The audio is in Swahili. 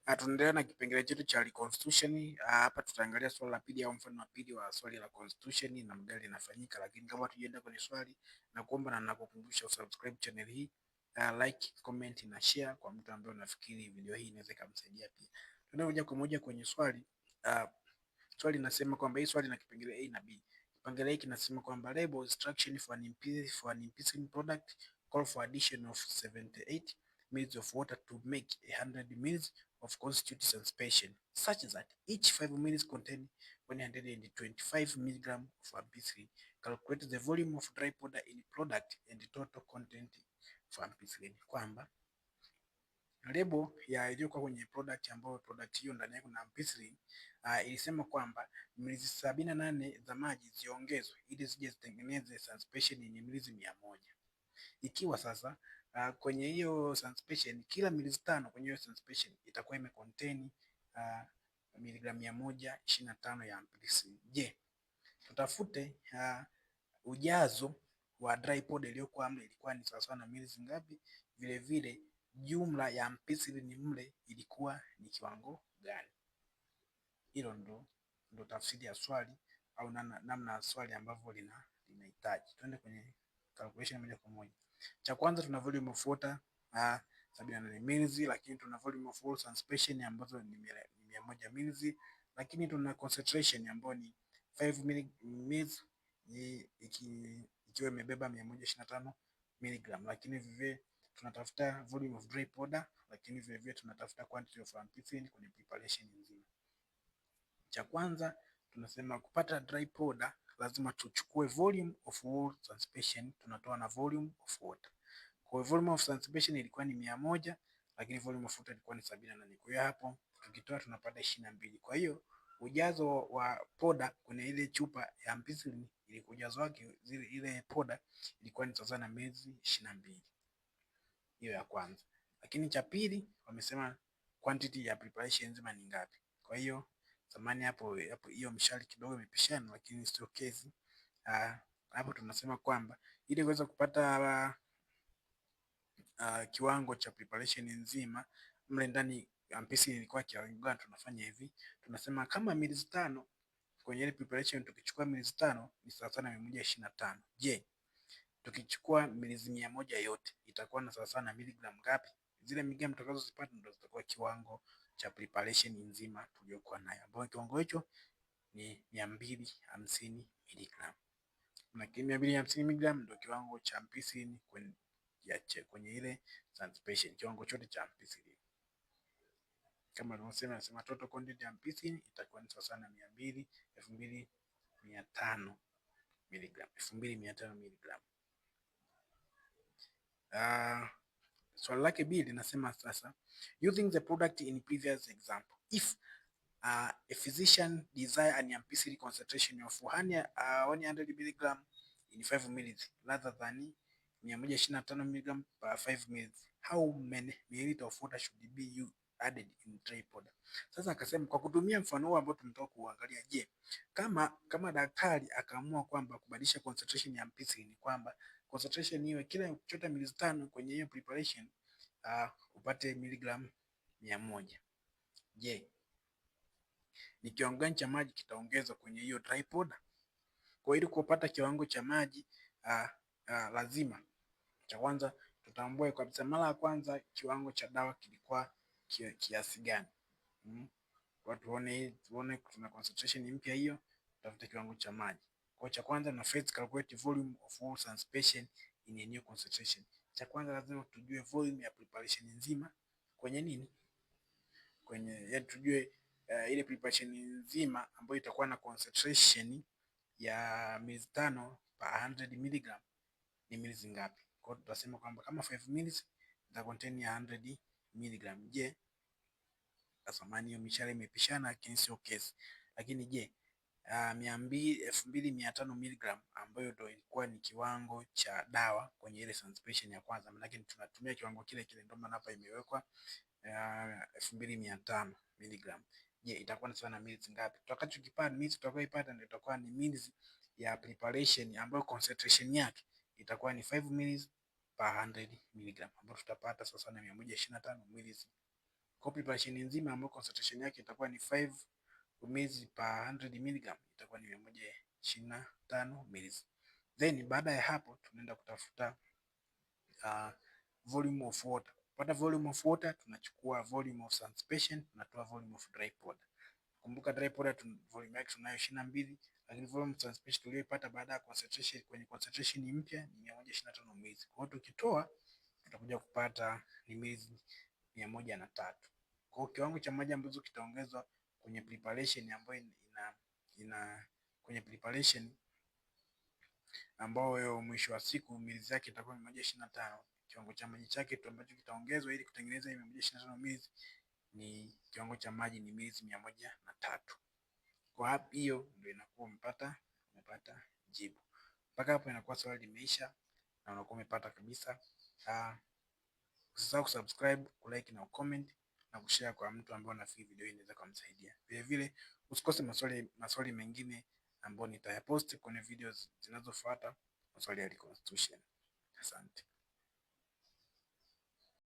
Tunaendelea na kipengele chetu cha reconstitution. Hapa tutaangalia swali la pili au mfano wa pili wa swali la constitution na mgani linafanyika, lakini kama tujienda kwenye swali na kuomba na nakukumbusha usubscribe channel hii, like, comment na share kwa mtu ambaye unafikiri video hii inaweza kumsaidia pia. Tunaenda moja kwa moja kwenye swali. Swali linasema kwamba hii swali na kipengele A na B. Kipengele hiki kinasema kwamba label instruction for an imprisoned product call for addition of 78 ml of water to make 100 ml of constituted suspension such that each 5 ml contain 125 mg of ampicillin. Calculate the volume of dry powder in product and the total content of ampicillin. Kwamba lebo ya iliyokuwa kwenye product ambayo product hiyo ndani yake kuna ampicillin ilisema kwamba mililita 78 za maji ziongezwe ili zije zitengeneze suspension yenye mililita 100. Ikiwa sasa kwenye hiyo suspension kila mililita 5 kwenye hiyo suspension itakuwa imecontain miligramu 125 ya ampicillin. Je, tutafute ujazo wa dry powder iliyokuwa mle ilikuwa ni sawa na mililita ngapi? Vile vile jumla ya ampicillin mle ilikuwa ni kiwango gani? Hilo ndo tafsiri ya swali au namna ya swali ambavyo linahitaji. Twende kwenye calculation moja kwa moja. Cha kwanza tuna volume of water 78 ml, lakini tuna volume of whole suspension ambazo ni 100 ml, lakini tuna concentration ambayo ni 5 ml ikiwa imebeba 125 mg, lakini vivyo tunatafuta volume of dry powder, lakini vivyo tunatafuta quantity of ampicillin kwenye preparation nzima. Cha kwanza tunasema kupata dry powder lazima tuchukue volume of whole suspension tunatoa na volume of water. Kwa volume of suspension ilikuwa ni 100, lakini volume of water ilikuwa ni 78. Kwa hiyo hapo tukitoa tunapata 22. Kwa hiyo ujazo wa powder kwenye ile chupa ya ampicillin ile ujazo wake ile powder ilikuwa ni sawa na mililita 22. Hiyo ya kwanza. Lakini cha pili wamesema quantity ya preparation nzima ni ngapi. Kwa hiyo zamani hapo hiyo mshale kidogo imepishana, lakini sio kesi. Hapo tunasema kwamba ili uweze kupata kiwango cha preparation nzima mle ndani ampicillin ilikuwa kiwango gani, tunafanya hivi. Tunasema kama mililita 5 kwenye ile preparation tukichukua mililita 5 ni sawa na 125. Je, tukichukua mililita 100 yote itakuwa na sawa na miligramu ngapi? Zile miligramu tutakazozipata ndio zitakuwa kiwango cha preparation nzima tuliyokuwa nayo, ambapo kiwango hicho ni 250 mg. Na 250 mg ndio kiwango cha ampicillin kwenye ile suspension, kiwango chote cha ampicillin. Kama tunasema total content ya ampicillin itakuwa ni sawa na 2500 mg. Swali lake B linasema sasa, using the product in previous example, if a physician desire an ampicillin concentration of 100 mg in 5 ml rather than 125 mg per 5 ml, how many milliliters of water should be added in dry powder? Sasa akasema kwa kutumia mfano huu ambao tumetoka kuangalia, je, kama daktari akaamua kwamba kubadilisha concentration ya ampicillin, kwamba concentration hiyo kila ukichota mililita 5 kwenye hiyo preparation upate miligramu 100. Je, ni kiwango gani cha maji kitaongezwa kwenye hiyo dry powder? Kwa ili kupata kiwango cha maji lazima cha kwanza tutambue kabisa mara ya kwanza kiwango cha dawa kilikuwa kiasi gani. Kwa tuone kuna concentration mpya hiyo, tutafuta kiwango cha maji. Kwa cha kwanza na first calculate volume of whole suspension in a new concentration. Cha kwanza lazima tujue volume ya preparation nzima kwenye nini? Kwenye tujue ile preparation nzima ambayo itakuwa na concentration ya mililita 5 per 100 mg ni mililita ngapi? Kwa hiyo tutasema kwamba kama 5 ml ita contain 100 mg. Je, samani hiyo mishale imepishana, lakini sio kesi. Lakini je, 2500 mg ambayo ndio ilikuwa ni kiwango cha dawa kwenye ile suspension ya kwanza, maana tunatumia kiwango kile kile, ndio maana hapa imewekwa 2500 mg. Je, itakuwa ni sawa na mililita ngapi? Tutakachokipata mililita tutakayoipata ndio itakuwa ni mililita ya preparation ambayo concentration yake itakuwa ni 5 ml per 100 mg, ambayo tutapata sasa na 125 ml Kwa preparation nzima ambayo concentration yake itakuwa ni 5 ml per 100 mg itakuwa ni 125 ml. Then baada ya hapo tunaenda kutafuta volume of water. Kupata volume of water tunachukua volume of suspension, tunatoa volume of dry powder. Kumbuka dry powder volume yake tunayo 22, lakini volume of suspension tuliyopata baada ya concentration kwenye concentration mpya ni 125 ml. Kwa hiyo tukitoa tutakuja kupata ni ml 103. Kwa hiyo kiwango cha maji ambacho kitaongezwa kwenye preparation ambayo kwenye preparation ambayo mwisho wa siku mili zake itakuwa 125. Kiwango cha maji chake tu ambacho kitaongezwa ili kutengeneza 125 mili ni kiwango cha maji ni mili 103. Kwa hapo hiyo ndio inakuwa umepata jibu. Mpaka hapo inakuwa swali limeisha na unakuwa umepata kabisa. Usisahau kusubscribe, kulike na comment na kushare kwa mtu ambaye anafikiri video hii inaweza kumsaidia. Vile vile usikose maswali mengine ambayo nitayapost kwenye videos zinazofuata, maswali ya reconstruction. Asante.